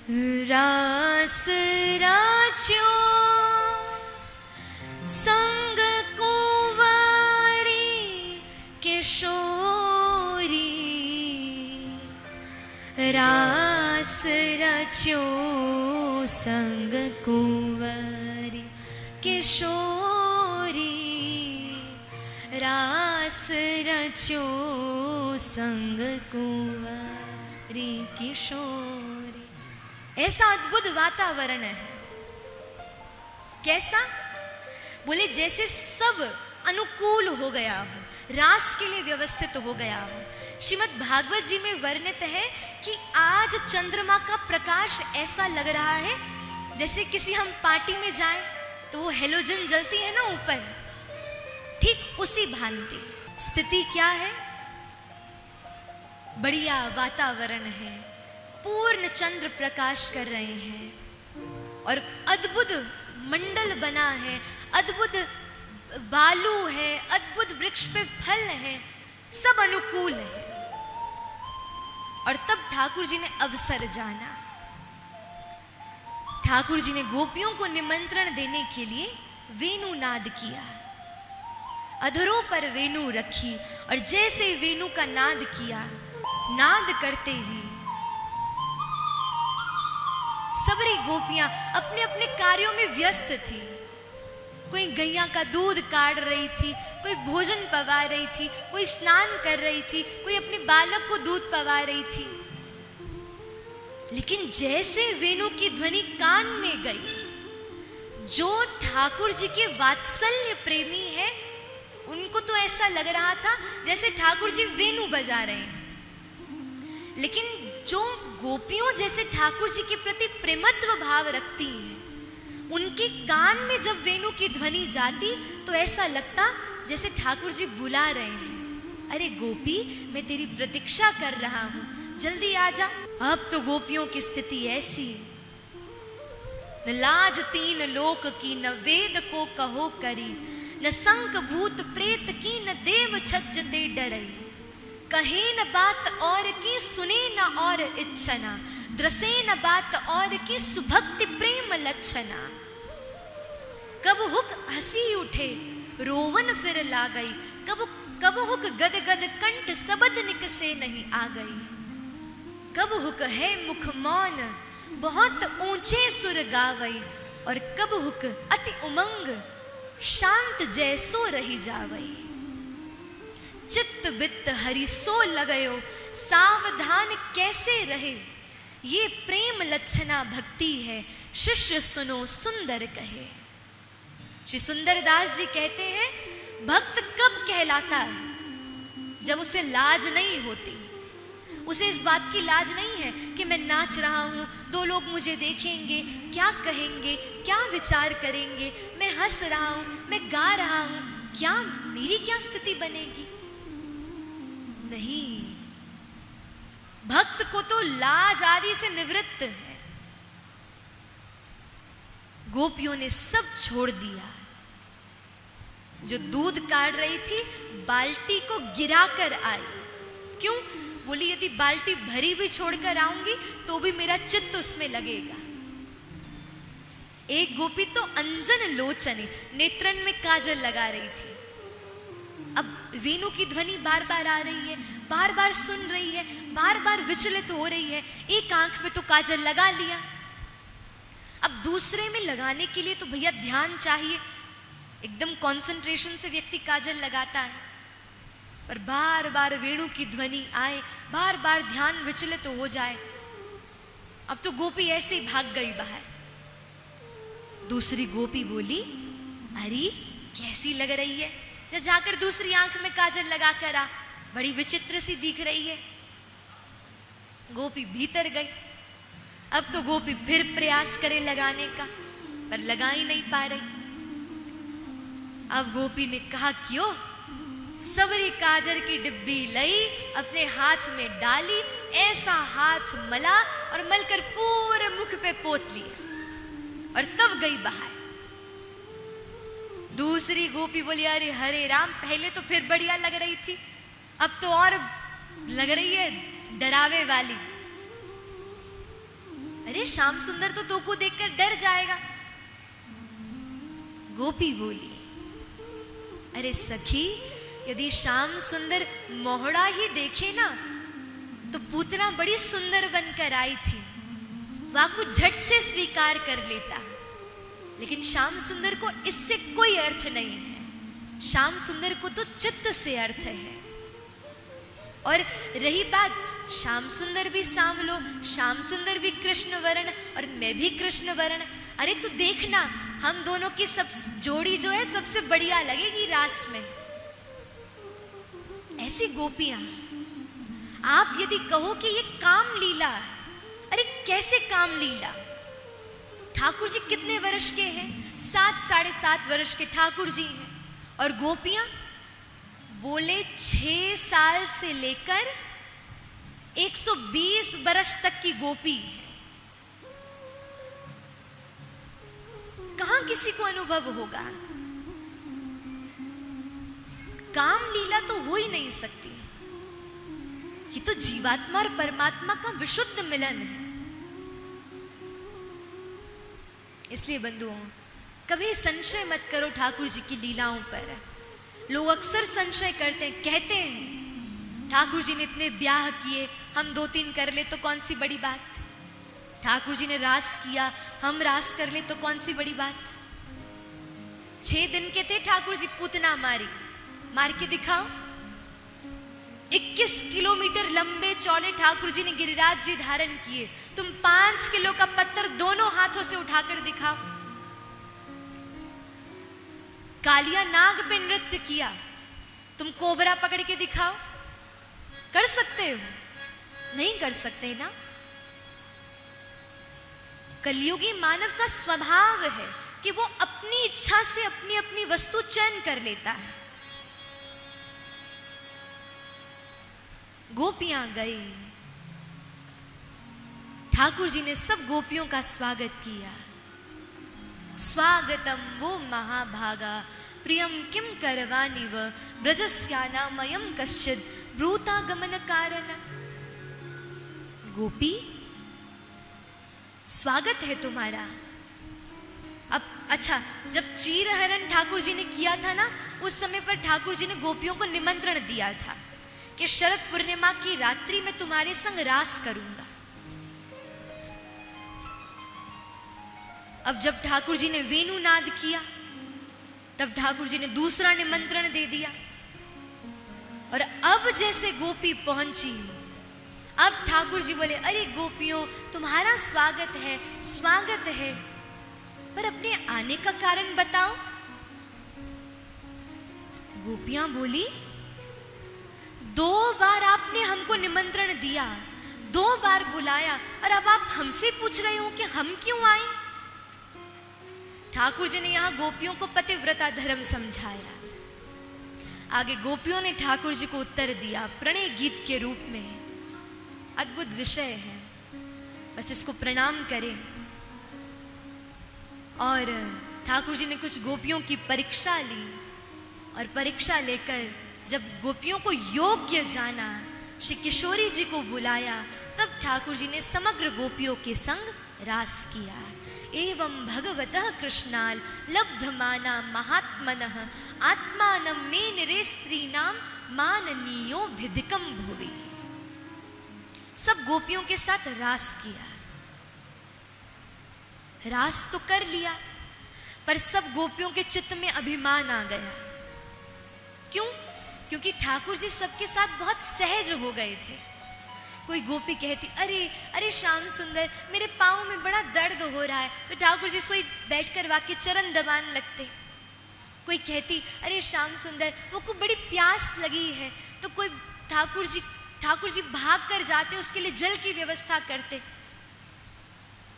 रास राच्यो संग कुंवारी किशोरी, रास रच्यो संग कुंवारी किशोरी, रास रच्यो संग कुंवारी किशोरी। ऐसा अद्भुत वातावरण है। कैसा? बोले जैसे सब अनुकूल हो गया हो, रास के लिए व्यवस्थित हो गया हो। श्रीमद् भागवत जी में वर्णित है कि आज चंद्रमा का प्रकाश ऐसा लग रहा है जैसे किसी हम पार्टी में जाएं तो वो हेलोजन जलती है ना ऊपर, ठीक उसी भांति स्थिति क्या है। बढ़िया वातावरण है, पूर्ण चंद्र प्रकाश कर रहे हैं और अद्भुत मंडल बना है, अद्भुत बालू है, अद्भुत वृक्ष पे फल है, सब अनुकूल है। और तब ठाकुर जी ने अवसर जाना। ठाकुर जी ने गोपियों को निमंत्रण देने के लिए वेणु नाद किया, अधरों पर वेणु रखी और जैसे वेणु का नाद किया, नाद करते ही सबरी गोपियां अपने अपने कार्यों में व्यस्त थी। कोई गैया का दूध काढ़ रही थी, कोई भोजन पवा रही थी, कोई स्नान कर रही थी, कोई अपने बालक को दूध पवा रही थी। लेकिन जैसे वेणु की ध्वनि कान में गई, जो ठाकुर जी के वात्सल्य प्रेमी है उनको तो ऐसा लग रहा था जैसे ठाकुर जी वेणु बजा रहे हैं। लेकिन जो गोपियों जैसे ठाकुर जी के प्रति प्रेमत्व भाव रखती हैं, उनके कान में जब वेणु की ध्वनि जाती तो ऐसा लगता जैसे ठाकुर जी बुला रहे हैं, अरे गोपी मैं तेरी प्रतीक्षा कर रहा हूं, जल्दी आ जा। अब तो गोपियों की स्थिति ऐसी है, न लाज तीन लोक की, न वेद को कहो करी, न संक भूत प्रेत की, न देव छज्जते डरई। कहे न बात और की, सुने न और इच्छना, द्रसे न बात और की, सुभक्ति प्रेम लक्षणा। कब हुक हंसी उठे, रोवन फिर ला गई, कब हुक गद गद कंठ, सबद निकसे नहीं आ गई। कब हुक है मुख मौन, बहुत ऊंचे सुर गावई, और कब हुक अति उमंग, शांत जैसो रही जावई। चित्त बित्त हरि सो लगयो, सावधान कैसे रहे, ये प्रेम लक्षणा भक्ति है, शिष्य सुनो सुंदर कहे। श्री सुंदरदास जी कहते हैं भक्त कब कहलाता है? जब उसे लाज नहीं होती, उसे इस बात की लाज नहीं है कि मैं नाच रहा हूं, दो लोग मुझे देखेंगे, क्या कहेंगे, क्या विचार करेंगे, मैं हंस रहा हूं, मैं गा रहा हूं, क्या मेरी क्या स्थिति बनेगी। नहीं, भक्त को तो लाज आदि से निवृत्त है। गोपियों ने सब छोड़ दिया। जो दूध काढ़ रही थी बाल्टी को गिराकर आई। क्यों? बोली यदि बाल्टी भरी भी छोड़कर आऊंगी तो भी मेरा चित्त उसमें लगेगा। एक गोपी तो अंजन लोचने, नेत्रन में काजल लगा रही थी। अब वेणु की ध्वनि बार बार आ रही है, बार बार सुन रही है, बार बार विचलित हो रही है। एक आंख में तो काजल लगा लिया, अब दूसरे में लगाने के लिए तो भैया ध्यान चाहिए। एकदम कंसंट्रेशन से व्यक्ति काजल लगाता है, पर बार बार वेणु की ध्वनि आए, बार बार ध्यान विचलित हो जाए। अब तो गोपी ऐसे ही भाग गई बाहर। दूसरी गोपी बोली अरे कैसी लग रही है, जाकर दूसरी आंख में काजल लगा कर आ, बड़ी विचित्र सी दिख रही है। गोपी भीतर गई। अब तो गोपी फिर प्रयास करे लगाने का, पर लगा ही नहीं पा रही। अब गोपी ने कहा क्यों, सबरी काजल की डिब्बी लई, अपने हाथ में डाली, ऐसा हाथ मला और मलकर पूरे मुख पे पोत लिया और तब गई बाहर। दूसरी गोपी बोली अरे हरे राम, पहले तो फिर बढ़िया लग रही थी, अब तो और लग रही है डरावे वाली। अरे अरे श्याम सुंदर तो को देखकर डर जाएगा। गोपी बोली, अरे सखी, यदि श्याम सुंदर मोहड़ा ही देखे ना तो पूतना बड़ी सुंदर बनकर आई थी, वाकु झट से स्वीकार कर लेता, लेकिन श्याम सुंदर को इससे कोई अर्थ नहीं है। श्याम सुंदर को तो चित्त से अर्थ है। और रही बात, श्याम सुंदर भी सांवलो, श्याम सुंदर भी कृष्ण वर्ण और मैं भी कृष्ण वर्ण, अरे तू देखना हम दोनों की सब जोड़ी जो है सबसे बढ़िया लगेगी रास में। ऐसी गोपियां, आप यदि कहो कि ये काम लीला है, अरे कैसे काम लीला? ठाकुर जी कितने वर्ष के हैं? 7 साढ़े 7 वर्ष के ठाकुर जी हैं, और गोपियां बोले 6 साल से लेकर 120 वर्ष तक की गोपी है। कहां किसी को अनुभव होगा? काम लीला तो हो ही नहीं सकती। ये तो जीवात्मा और परमात्मा का विशुद्ध मिलन है। इसलिए बंधुओं, कभी संशय मत करो ठाकुर जी की लीलाओं पर। लोग अक्सर संशय करते हैं, कहते हैं ठाकुर जी ने इतने ब्याह किए, हम 2-3 कर ले तो कौन सी बड़ी बात? ठाकुर जी ने रास किया, हम रास कर ले तो कौन सी बड़ी बात? 6 दिन के थे ठाकुर जी, पूतना मारी, मार के दिखाओ। 21 किलोमीटर लंबे चौड़े ठाकुर जी ने गिरिराज जी धारण किए, तुम 5 किलो का पत्थर दोनों हाथों से उठाकर दिखाओ। कालिया नाग पे नृत्य किया, तुम कोबरा पकड़ के दिखाओ। कर सकते हो? नहीं कर सकते ना। कलयुगी मानव का स्वभाव है कि वो अपनी इच्छा से अपनी अपनी वस्तु चयन कर लेता है। गोपियां गई, ठाकुर जी ने सब गोपियों का स्वागत किया। स्वागतम वो महाभागा प्रियम किम करवानी व ब्रजस्यानामयम कश्चिद ब्रूतागमन कारण। गोपी, स्वागत है तुम्हारा। अब अच्छा, जब चीरहरण ठाकुर जी ने किया था ना, उस समय पर ठाकुर जी ने गोपियों को निमंत्रण दिया था कि शरद पूर्णिमा की रात्रि में तुम्हारे संग रास करूंगा। अब जब ठाकुर जी ने वेणु नाद किया, तब ठाकुर जी ने दूसरा निमंत्रण दे दिया। और अब जैसे गोपी पहुंची, अब ठाकुर जी बोले, अरे गोपियों, तुम्हारा स्वागत है, स्वागत है, पर अपने आने का कारण बताओ। गोपियां बोली, 2 बार आपने हमको निमंत्रण दिया, 2 बार बुलाया, और अब आप हमसे पूछ रहे हो कि हम क्यों आए? ठाकुर जी ने यहां गोपियों को पतिव्रता धर्म समझाया। आगे गोपियों ने ठाकुर जी को उत्तर दिया प्रणय गीत के रूप में। अद्भुत विषय है, बस इसको प्रणाम करें। और ठाकुर जी ने कुछ गोपियों की परीक्षा ली, और परीक्षा लेकर जब गोपियों को योग्य जाना, श्री किशोरी जी को बुलाया, तब ठाकुर जी ने समग्र गोपियों के संग रास किया। एवं भगवतः कृष्णाल लब्धमाना महात्मनः आत्मानं मे निरे स्त्रीणां माननीयो भिदिकं भुवि। सब गोपियों के साथ रास किया। रास तो कर लिया, पर सब गोपियों के चित्त में अभिमान आ गया। क्यों? क्योंकि ठाकुर जी सबके साथ बहुत सहज हो गए थे। कोई गोपी कहती, अरे अरे श्याम सुंदर, मेरे पाँव में बड़ा दर्द हो रहा है, तो ठाकुर जी सोई बैठकर वाके चरण दबाने लगते। कोई कहती, अरे श्याम सुंदर, वो को बड़ी प्यास लगी है, तो कोई ठाकुर जी भाग कर जाते, उसके लिए जल की व्यवस्था करते।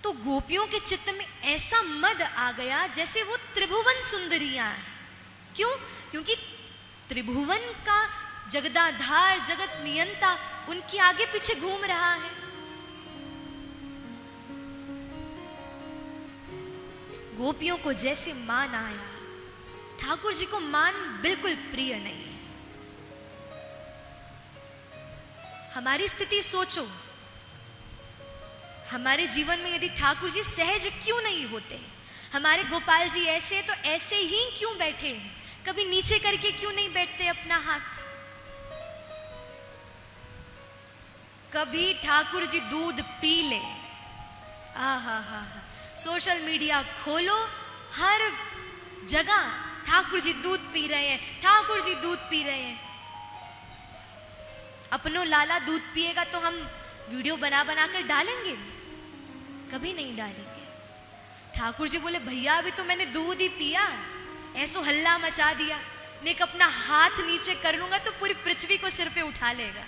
तो गोपियों के चित्त में ऐसा मद आ गया जैसे वो त्रिभुवन सुंदरियां हैं। क्यों? क्योंकि त्रिभुवन का जगदाधार, जगत नियंता उनके आगे पीछे घूम रहा है। गोपियों को जैसे मान आया, ठाकुर जी को मान बिल्कुल प्रिय नहीं है। हमारी स्थिति सोचो, हमारे जीवन में यदि ठाकुर जी सहज क्यों नहीं होते, हमारे गोपाल जी ऐसे तो ऐसे ही क्यों बैठे हैं, कभी नीचे करके क्यों नहीं बैठते अपना हाथ। कभी ठाकुर जी दूध पी ले, हा, सोशल मीडिया खोलो, हर जगह ठाकुर जी दूध पी रहे हैं, ठाकुर जी दूध पी रहे हैं। अपनो लाला दूध पिएगा तो हम वीडियो बना बना कर डालेंगे, कभी नहीं डालेंगे। ठाकुर जी बोले भैया अभी तो मैंने दूध ही पिया, ऐसो हल्ला मचा दिया, नेक अपना हाथ नीचे कर लूंगा तो पूरी पृथ्वी को सिर पे उठा लेगा।